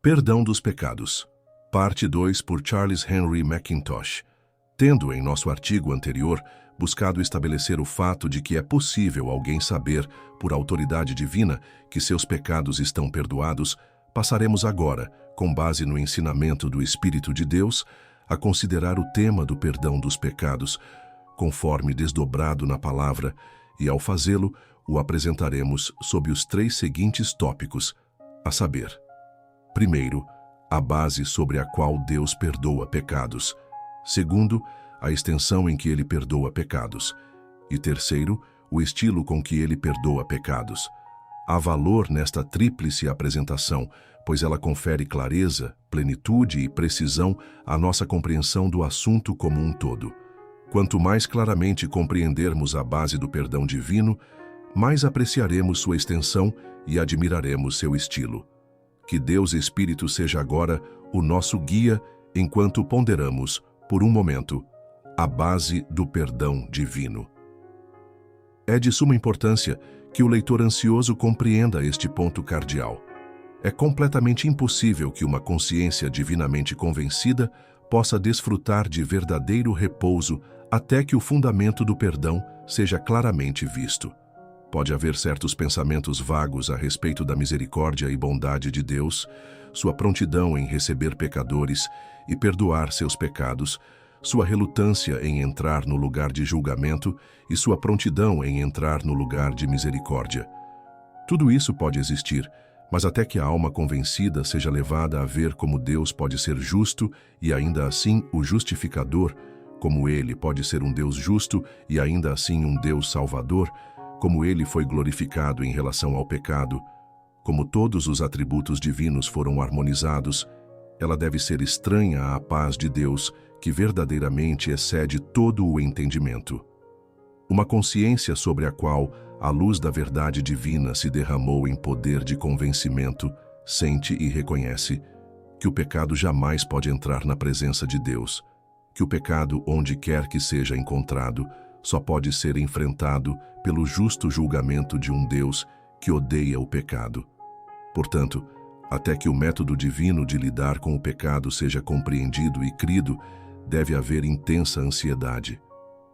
Perdão dos pecados. Parte 2 por Charles Henry Mackintosh. Tendo, em nosso artigo anterior, buscado estabelecer o fato de que é possível alguém saber, por autoridade divina, que seus pecados estão perdoados, passaremos agora, com base no ensinamento do Espírito de Deus, a considerar o tema do perdão dos pecados, conforme desdobrado na palavra, e ao fazê-lo, o apresentaremos sob os 3 seguintes tópicos, a saber: primeiro, a base sobre a qual Deus perdoa pecados; segundo, a extensão em que ele perdoa pecados; e terceiro, o estilo com que ele perdoa pecados. Há valor nesta tríplice apresentação, pois ela confere clareza, plenitude e precisão à nossa compreensão do assunto como um todo. Quanto mais claramente compreendermos a base do perdão divino, mais apreciaremos sua extensão e admiraremos seu estilo. Que Deus Espírito seja agora o nosso guia enquanto ponderamos, por um momento, a base do perdão divino. É de suma importância que o leitor ansioso compreenda este ponto cardeal. É completamente impossível que uma consciência divinamente convencida possa desfrutar de verdadeiro repouso até que o fundamento do perdão seja claramente visto. Pode haver certos pensamentos vagos a respeito da misericórdia e bondade de Deus, sua prontidão em receber pecadores e perdoar seus pecados, sua relutância em entrar no lugar de julgamento e sua prontidão em entrar no lugar de misericórdia. Tudo isso pode existir, mas até que a alma convencida seja levada a ver como Deus pode ser justo e ainda assim o justificador, como ele pode ser um Deus justo e ainda assim um Deus salvador, como ele foi glorificado em relação ao pecado, como todos os atributos divinos foram harmonizados, ela deve ser estranha à paz de Deus, que verdadeiramente excede todo o entendimento. Uma consciência sobre a qual a luz da verdade divina se derramou em poder de convencimento, sente e reconhece que o pecado jamais pode entrar na presença de Deus, que o pecado, onde quer que seja encontrado, só pode ser enfrentado pelo justo julgamento de um Deus que odeia o pecado. Portanto, até que o método divino de lidar com o pecado seja compreendido e crido, deve haver intensa ansiedade.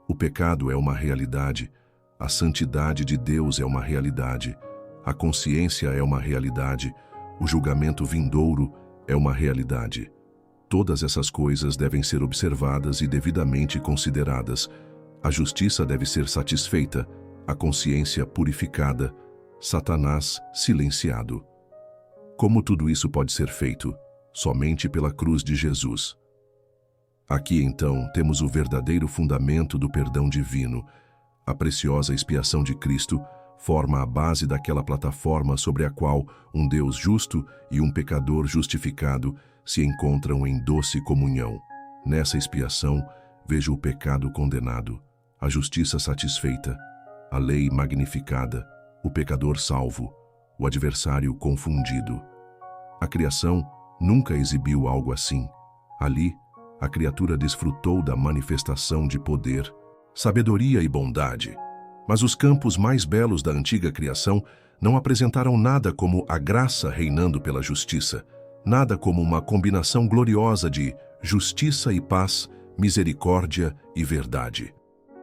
O pecado é uma realidade, a santidade de Deus é uma realidade, a consciência é uma realidade, o julgamento vindouro é uma realidade. Todas essas coisas devem ser observadas e devidamente consideradas. A justiça deve ser satisfeita, a consciência purificada, Satanás silenciado. Como tudo isso pode ser feito? Somente pela cruz de Jesus. Aqui, então, temos o verdadeiro fundamento do perdão divino. A preciosa expiação de Cristo forma a base daquela plataforma sobre a qual um Deus justo e um pecador justificado se encontram em doce comunhão. Nessa expiação, vejo o pecado condenado, a justiça satisfeita, a lei magnificada, o pecador salvo, o adversário confundido. A criação nunca exibiu algo assim. Ali, a criatura desfrutou da manifestação de poder, sabedoria e bondade. Mas os campos mais belos da antiga criação não apresentaram nada como a graça reinando pela justiça, nada como uma combinação gloriosa de justiça e paz, misericórdia e verdade.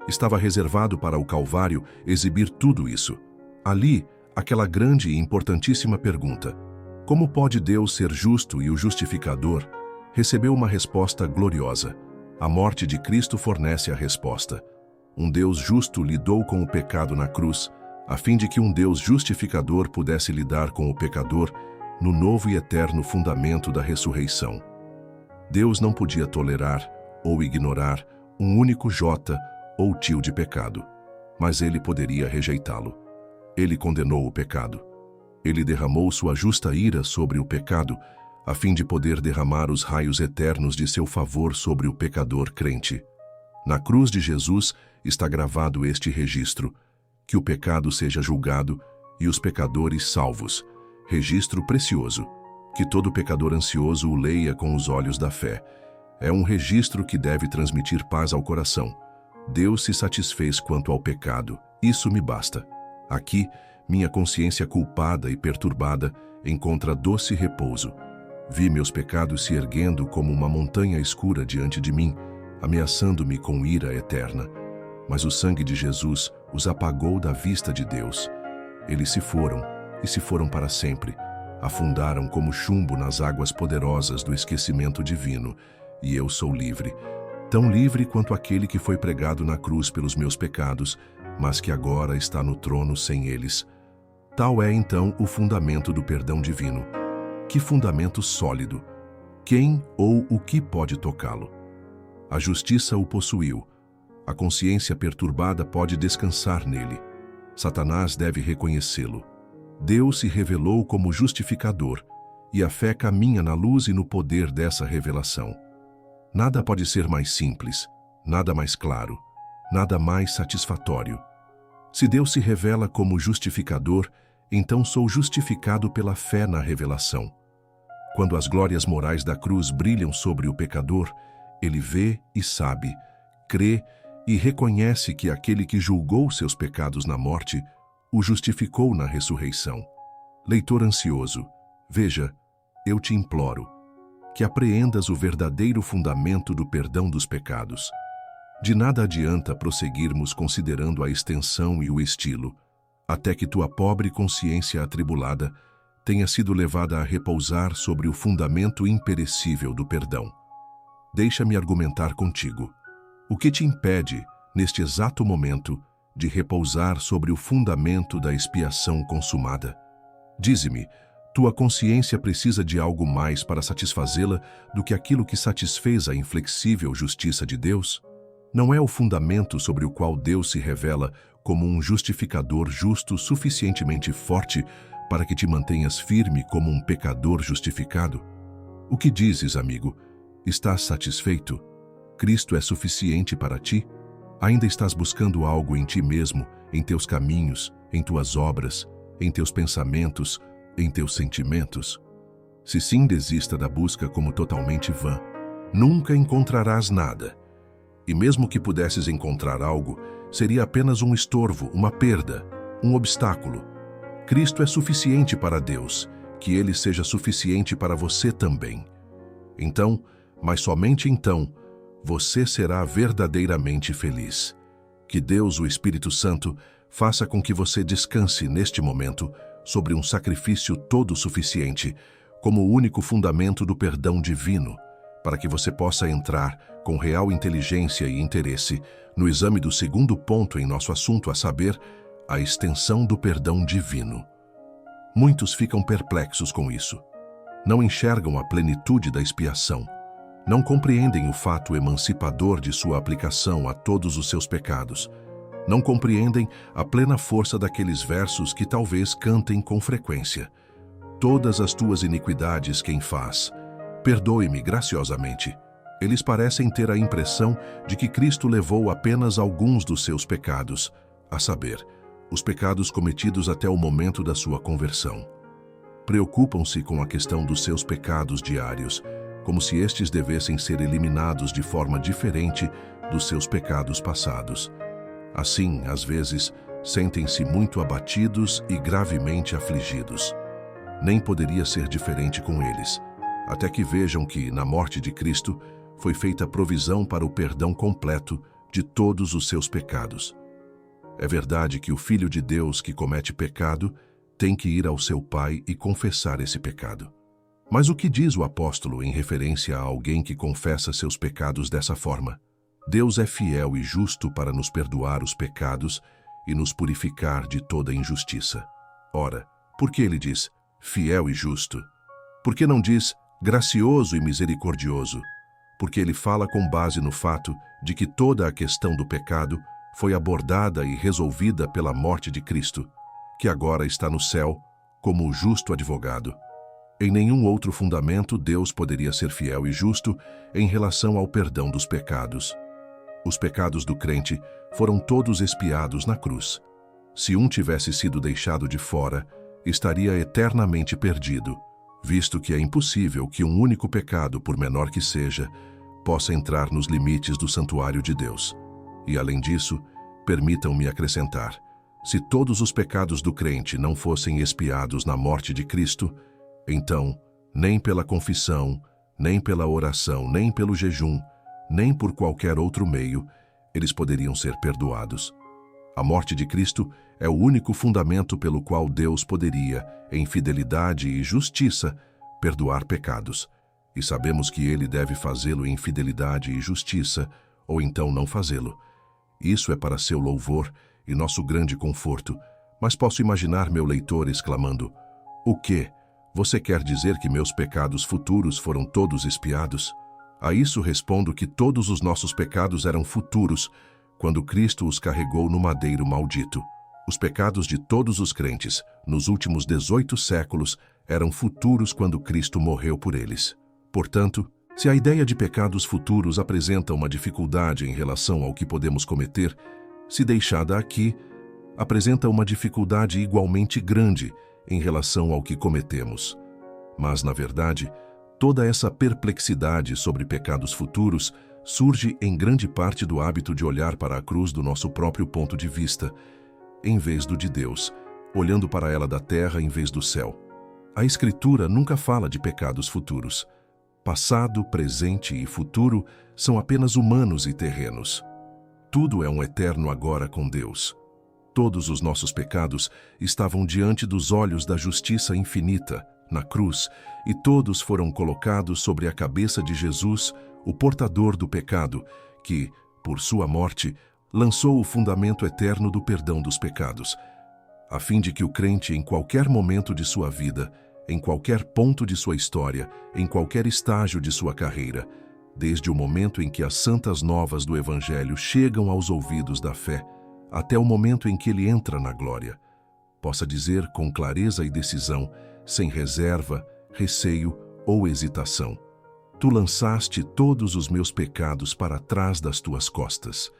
Estava reservado para o Calvário exibir tudo isso. Ali, aquela grande e importantíssima pergunta: como pode Deus ser justo e o justificador? Recebeu uma resposta gloriosa. A morte de Cristo fornece a resposta. Um Deus justo lidou com o pecado na cruz, a fim de que um Deus justificador pudesse lidar com o pecador no novo e eterno fundamento da ressurreição. Deus não podia tolerar ou ignorar um único jota ou tio de pecado, mas ele poderia rejeitá-lo. Ele condenou o pecado. Ele derramou sua justa ira sobre o pecado, a fim de poder derramar os raios eternos de seu favor sobre o pecador crente. Na cruz de Jesus está gravado este registro: que o pecado seja julgado e os pecadores salvos. Registro precioso, que todo pecador ansioso o leia com os olhos da fé. É um registro que deve transmitir paz ao coração. Deus se satisfez quanto ao pecado, isso me basta. Aqui, minha consciência culpada e perturbada encontra doce repouso. Vi meus pecados se erguendo como uma montanha escura diante de mim, ameaçando-me com ira eterna. Mas o sangue de Jesus os apagou da vista de Deus. Eles se foram, e se foram para sempre. Afundaram como chumbo nas águas poderosas do esquecimento divino, e eu sou livre. Tão livre quanto aquele que foi pregado na cruz pelos meus pecados, mas que agora está no trono sem eles. Tal é então o fundamento do perdão divino. Que fundamento sólido! Quem ou o que pode tocá-lo? A justiça o possuiu. A consciência perturbada pode descansar nele. Satanás deve reconhecê-lo. Deus se revelou como justificador, e a fé caminha na luz e no poder dessa revelação. Nada pode ser mais simples, nada mais claro, nada mais satisfatório. Se Deus se revela como justificador, então sou justificado pela fé na revelação. Quando as glórias morais da cruz brilham sobre o pecador, ele vê e sabe, crê e reconhece que aquele que julgou seus pecados na morte o justificou na ressurreição. Leitor ansioso, veja, eu te imploro, que apreendas o verdadeiro fundamento do perdão dos pecados. De nada adianta prosseguirmos considerando a extensão e o estilo, até que tua pobre consciência atribulada tenha sido levada a repousar sobre o fundamento imperecível do perdão. Deixa-me argumentar contigo. O que te impede, neste exato momento, de repousar sobre o fundamento da expiação consumada? Dize-me, tua consciência precisa de algo mais para satisfazê-la do que aquilo que satisfez a inflexível justiça de Deus? Não é o fundamento sobre o qual Deus se revela como um justificador justo suficientemente forte para que te mantenhas firme como um pecador justificado? O que dizes, amigo? Estás satisfeito? Cristo é suficiente para ti? Ainda estás buscando algo em ti mesmo, em teus caminhos, em tuas obras, em teus pensamentos, em teus sentimentos? Se sim, desista da busca como totalmente vã. Nunca encontrarás nada. E mesmo que pudesses encontrar algo, seria apenas um estorvo, uma perda, um obstáculo. Cristo é suficiente para Deus, que Ele seja suficiente para você também. Então, mas somente então, você será verdadeiramente feliz. Que Deus, o Espírito Santo, faça com que você descanse neste momento sobre um sacrifício todo suficiente, como o único fundamento do perdão divino, para que você possa entrar com real inteligência e interesse no exame do segundo ponto em nosso assunto, a saber, a extensão do perdão divino. Muitos ficam perplexos com isso. Não enxergam a plenitude da expiação. Não compreendem o fato emancipador de sua aplicação a todos os seus pecados. Não compreendem a plena força daqueles versos que talvez cantem com frequência. Todas as tuas iniquidades quem faz, perdoe-me graciosamente. Eles parecem ter a impressão de que Cristo levou apenas alguns dos seus pecados, a saber, os pecados cometidos até o momento da sua conversão. Preocupam-se com a questão dos seus pecados diários, como se estes devessem ser eliminados de forma diferente dos seus pecados passados. Assim, às vezes, sentem-se muito abatidos e gravemente afligidos. Nem poderia ser diferente com eles, até que vejam que, na morte de Cristo, foi feita provisão para o perdão completo de todos os seus pecados. É verdade que o Filho de Deus que comete pecado tem que ir ao seu Pai e confessar esse pecado. Mas o que diz o apóstolo em referência a alguém que confessa seus pecados dessa forma? Deus é fiel e justo para nos perdoar os pecados e nos purificar de toda injustiça. Ora, por que ele diz fiel e justo? Por que não diz gracioso e misericordioso? Porque ele fala com base no fato de que toda a questão do pecado foi abordada e resolvida pela morte de Cristo, que agora está no céu como o justo advogado. Em nenhum outro fundamento Deus poderia ser fiel e justo em relação ao perdão dos pecados. Os pecados do crente foram todos expiados na cruz. Se um tivesse sido deixado de fora, estaria eternamente perdido, visto que é impossível que um único pecado, por menor que seja, possa entrar nos limites do santuário de Deus. E, além disso, permitam-me acrescentar, se todos os pecados do crente não fossem expiados na morte de Cristo, então Nem pela confissão, nem pela oração, nem pelo jejum, nem por qualquer outro meio, eles poderiam ser perdoados. A morte de Cristo é o único fundamento pelo qual Deus poderia, em fidelidade e justiça, perdoar pecados. E sabemos que Ele deve fazê-lo em fidelidade e justiça, ou então não fazê-lo. Isso é para seu louvor e nosso grande conforto, mas posso imaginar meu leitor exclamando: "O quê? Você quer dizer que meus pecados futuros foram todos expiados?" A isso respondo que todos os nossos pecados eram futuros, quando Cristo os carregou no madeiro maldito. Os pecados de todos os crentes, nos últimos 18 séculos, eram futuros quando Cristo morreu por eles. Portanto, se a ideia de pecados futuros apresenta uma dificuldade em relação ao que podemos cometer, se deixada aqui, apresenta uma dificuldade igualmente grande em relação ao que cometemos. Mas, na verdade, toda essa perplexidade sobre pecados futuros surge em grande parte do hábito de olhar para a cruz do nosso próprio ponto de vista, em vez do de Deus, olhando para ela da terra em vez do céu. A Escritura nunca fala de pecados futuros. Passado, presente e futuro são apenas humanos e terrenos. Tudo é um eterno agora com Deus. Todos os nossos pecados estavam diante dos olhos da justiça infinita, na cruz, e todos foram colocados sobre a cabeça de Jesus, o portador do pecado, que, por sua morte, lançou o fundamento eterno do perdão dos pecados, a fim de que o crente, em qualquer momento de sua vida, em qualquer ponto de sua história, em qualquer estágio de sua carreira, desde o momento em que as santas novas do Evangelho chegam aos ouvidos da fé, até o momento em que ele entra na glória, possa dizer com clareza e decisão, sem reserva, receio ou hesitação: Tu lançaste todos os meus pecados para trás das tuas costas.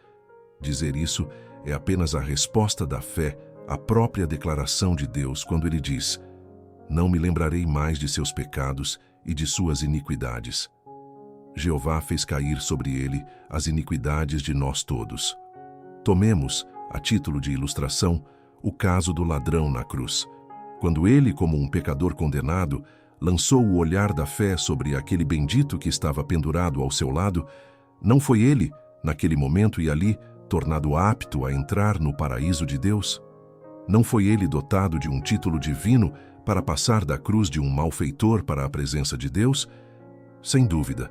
Dizer isso é apenas a resposta da fé à própria declaração de Deus quando ele diz: Não me lembrarei mais de seus pecados e de suas iniquidades. Jeová fez cair sobre ele as iniquidades de nós todos. Tomemos, a título de ilustração, o caso do ladrão na cruz. Quando ele, como um pecador condenado, lançou o olhar da fé sobre aquele bendito que estava pendurado ao seu lado, não foi ele, naquele momento e ali, tornado apto a entrar no paraíso de Deus? Não foi ele dotado de um título divino para passar da cruz de um malfeitor para a presença de Deus? Sem dúvida.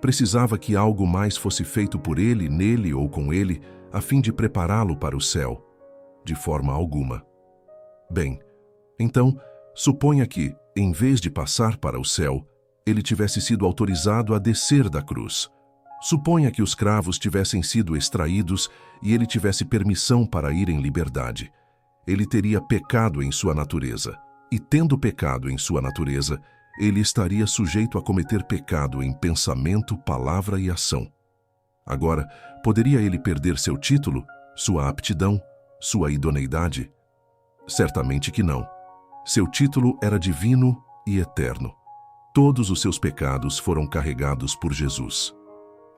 Precisava que algo mais fosse feito por ele, nele ou com ele, a fim de prepará-lo para o céu. De forma alguma. Bem, então, suponha que, em vez de passar para o céu, ele tivesse sido autorizado a descer da cruz. Suponha que os cravos tivessem sido extraídos e ele tivesse permissão para ir em liberdade. Ele teria pecado em sua natureza. E tendo pecado em sua natureza, ele estaria sujeito a cometer pecado em pensamento, palavra e ação. Agora, poderia ele perder seu título, sua aptidão, sua idoneidade? Certamente que não. Seu título era divino e eterno. Todos os seus pecados foram carregados por Jesus.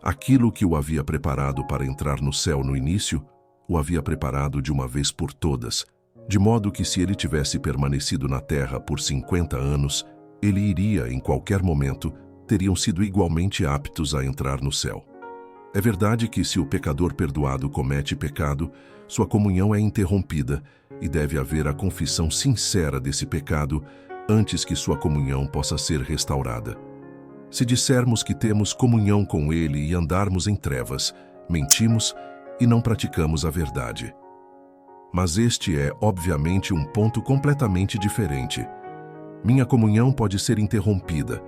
Aquilo que o havia preparado para entrar no céu no início, o havia preparado de uma vez por todas, de modo que se ele tivesse permanecido na terra por 50 anos, ele iria, em qualquer momento, teriam sido igualmente aptos a entrar no céu. É verdade que se o pecador perdoado comete pecado, sua comunhão é interrompida e deve haver a confissão sincera desse pecado antes que sua comunhão possa ser restaurada. Se dissermos que temos comunhão com ele e andarmos em trevas, mentimos e não praticamos a verdade. Mas este é, obviamente, um ponto completamente diferente. Minha comunhão pode ser interrompida,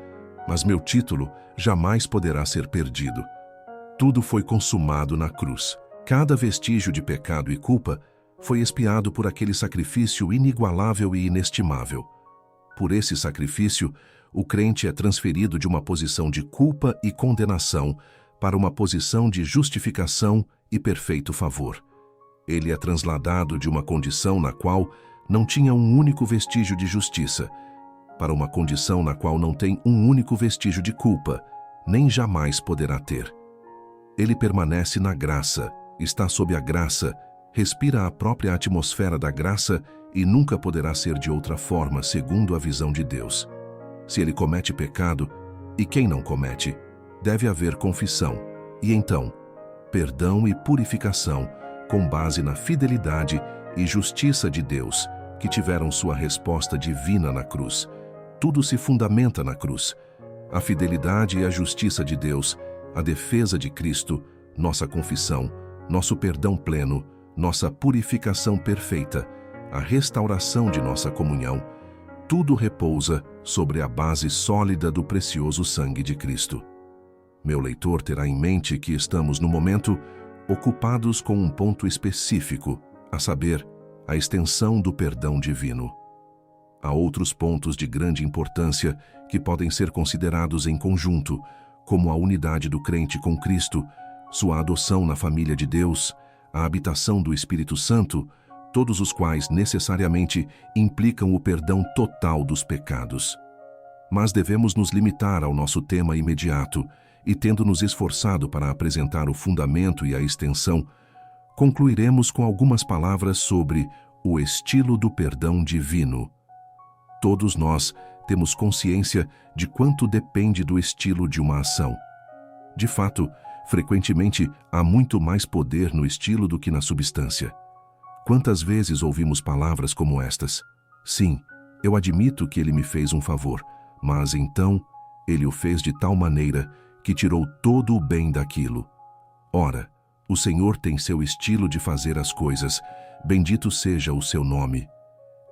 mas meu título jamais poderá ser perdido. Tudo foi consumado na cruz. Cada vestígio de pecado e culpa foi expiado por aquele sacrifício inigualável e inestimável. Por esse sacrifício, o crente é transferido de uma posição de culpa e condenação para uma posição de justificação e perfeito favor. Ele é transladado de uma condição na qual não tinha um único vestígio de justiça, para uma condição na qual não tem um único vestígio de culpa, nem jamais poderá ter. Ele permanece na graça, está sob a graça, respira a própria atmosfera da graça e nunca poderá ser de outra forma, segundo a visão de Deus. se ele comete pecado, e quem não comete, deve haver confissão, e então, perdão e purificação, com base na fidelidade e justiça de Deus, que tiveram sua resposta divina na cruz. Tudo se fundamenta na cruz. A fidelidade e a justiça de Deus, a defesa de Cristo, nossa confissão, nosso perdão pleno, nossa purificação perfeita, a restauração de nossa comunhão, tudo repousa sobre a base sólida do precioso sangue de Cristo. Meu leitor terá em mente que estamos, no momento, ocupados com um ponto específico, a saber, a extensão do perdão divino. Há outros pontos de grande importância que podem ser considerados em conjunto, como a unidade do crente com Cristo, sua adoção na família de Deus, a habitação do Espírito Santo, todos os quais necessariamente implicam o perdão total dos pecados. Mas devemos nos limitar ao nosso tema imediato e, tendo nos esforçado para apresentar o fundamento e a extensão, concluiremos com algumas palavras sobre o estilo do perdão divino. Todos nós temos consciência de quanto depende do estilo de uma ação. De fato, frequentemente há muito mais poder no estilo do que na substância. Quantas vezes ouvimos palavras como estas? Sim, eu admito que ele me fez um favor, mas então ele o fez de tal maneira que tirou todo o bem daquilo. Ora, o Senhor tem seu estilo de fazer as coisas, bendito seja o seu nome.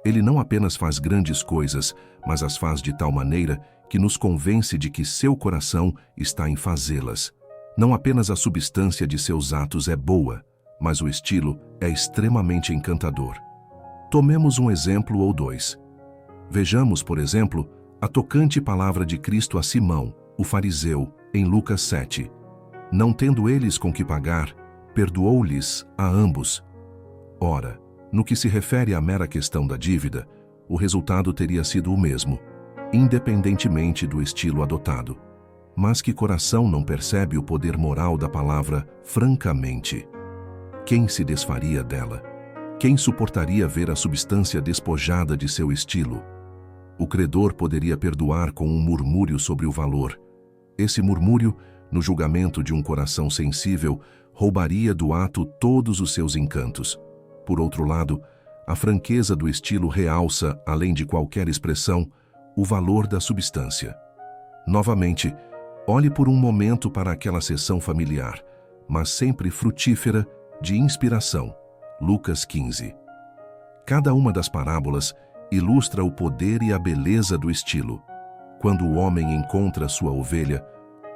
Ele não apenas faz grandes coisas, mas as faz de tal maneira que nos convence de que seu coração está em fazê-las. Não apenas a substância de seus atos é boa, mas o estilo é extremamente encantador. Tomemos um exemplo ou dois. Vejamos, por exemplo, a tocante palavra de Cristo a Simão, o fariseu, em Lucas 7. Não tendo eles com que pagar, perdoou-lhes a ambos. Ora, no que se refere à mera questão da dívida, o resultado teria sido o mesmo, independentemente do estilo adotado. Mas que coração não percebe o poder moral da palavra francamente? Quem se desfaria dela? Quem suportaria ver a substância despojada de seu estilo? O credor poderia perdoar com um murmúrio sobre o valor. Esse murmúrio, no julgamento de um coração sensível, roubaria do ato todos os seus encantos. Por outro lado, a franqueza do estilo realça, além de qualquer expressão, o valor da substância. Novamente, olhe por um momento para aquela sessão familiar, mas sempre frutífera, de inspiração. Lucas 15. Cada uma das parábolas ilustra o poder e a beleza do estilo. Quando o homem encontra sua ovelha,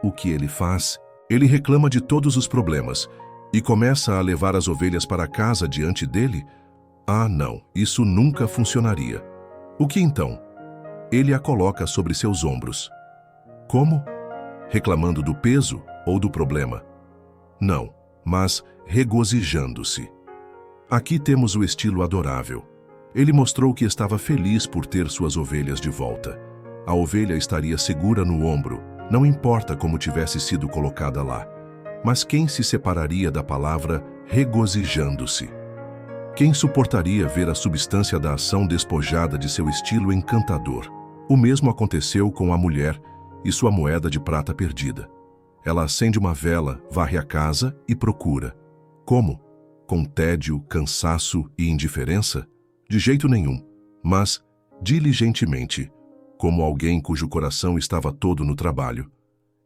o que ele faz? Ele reclama de todos os problemas e começa a levar as ovelhas para casa diante dele? Ah, não, isso nunca funcionaria. O que então? Ele a coloca sobre seus ombros. Como? Reclamando do peso ou do problema? Não, mas regozijando-se. Aqui temos o estilo adorável. Ele mostrou que estava feliz por ter suas ovelhas de volta. A ovelha estaria segura no ombro, não importa como tivesse sido colocada lá. Mas quem se separaria da palavra regozijando-se? Quem suportaria ver a substância da ação despojada de seu estilo encantador? O mesmo aconteceu com a mulher e sua moeda de prata perdida. Ela acende uma vela, varre a casa e procura. Como? Com tédio, cansaço e indiferença? De jeito nenhum, mas diligentemente, como alguém cujo coração estava todo no trabalho.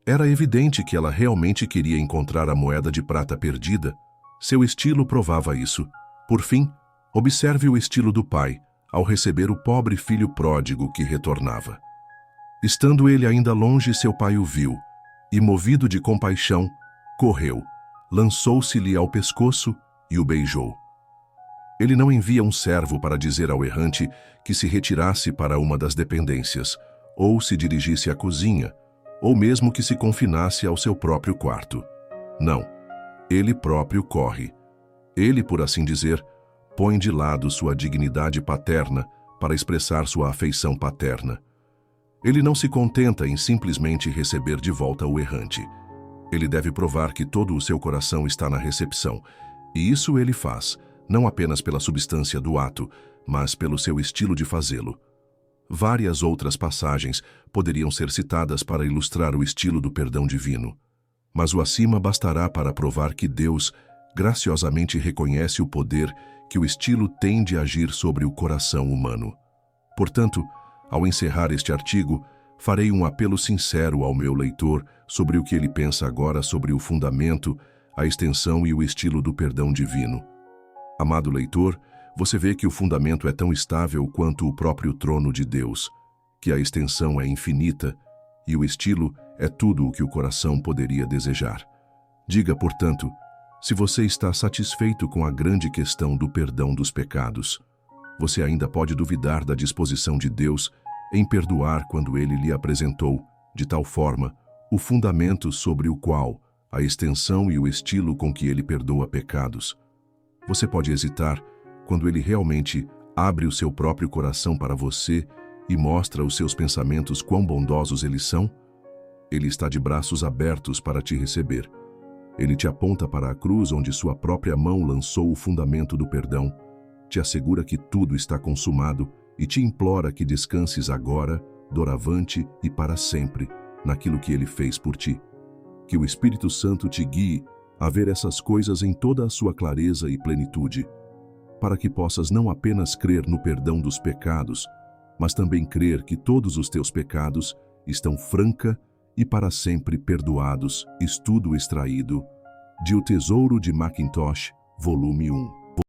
Era evidente que ela realmente queria encontrar a moeda de prata perdida. Seu estilo provava isso. Por fim, observe o estilo do pai ao receber o pobre filho pródigo que retornava. Estando ele ainda longe, seu pai o viu e, movido de compaixão, correu, lançou-se-lhe ao pescoço e o beijou. Ele não envia um servo para dizer ao errante que se retirasse para uma das dependências, ou se dirigisse à cozinha, ou mesmo que se confinasse ao seu próprio quarto. Não, ele próprio corre. Ele, por assim dizer, põe de lado sua dignidade paterna para expressar sua afeição paterna. Ele não se contenta em simplesmente receber de volta o errante. Ele deve provar que todo o seu coração está na recepção, e isso ele faz, não apenas pela substância do ato, mas pelo seu estilo de fazê-lo. Várias outras passagens poderiam ser citadas para ilustrar o estilo do perdão divino, mas o acima bastará para provar que Deus graciosamente reconhece o poder que o estilo tem de agir sobre o coração humano. Portanto, ao encerrar este artigo, farei um apelo sincero ao meu leitor sobre o que ele pensa agora sobre o fundamento, a extensão e o estilo do perdão divino. Amado leitor, você vê que o fundamento é tão estável quanto o próprio trono de Deus, que a extensão é infinita e o estilo é tudo o que o coração poderia desejar. Diga, portanto, se você está satisfeito com a grande questão do perdão dos pecados. Você ainda pode duvidar da disposição de Deus em perdoar quando Ele lhe apresentou, de tal forma, o fundamento sobre o qual, a extensão e o estilo com que Ele perdoa pecados. Você pode hesitar quando Ele realmente abre o seu próprio coração para você e mostra os seus pensamentos quão bondosos eles são? Ele está de braços abertos para te receber. Ele te aponta para a cruz onde sua própria mão lançou o fundamento do perdão, te assegura que tudo está consumado e te implora que descanses agora, doravante e para sempre, naquilo que Ele fez por ti. Que o Espírito Santo te guie a ver essas coisas em toda a sua clareza e plenitude, para que possas não apenas crer no perdão dos pecados, mas também crer que todos os teus pecados estão franca e para sempre perdoados. Estudo extraído de O Tesouro de Mackintosh, volume 1.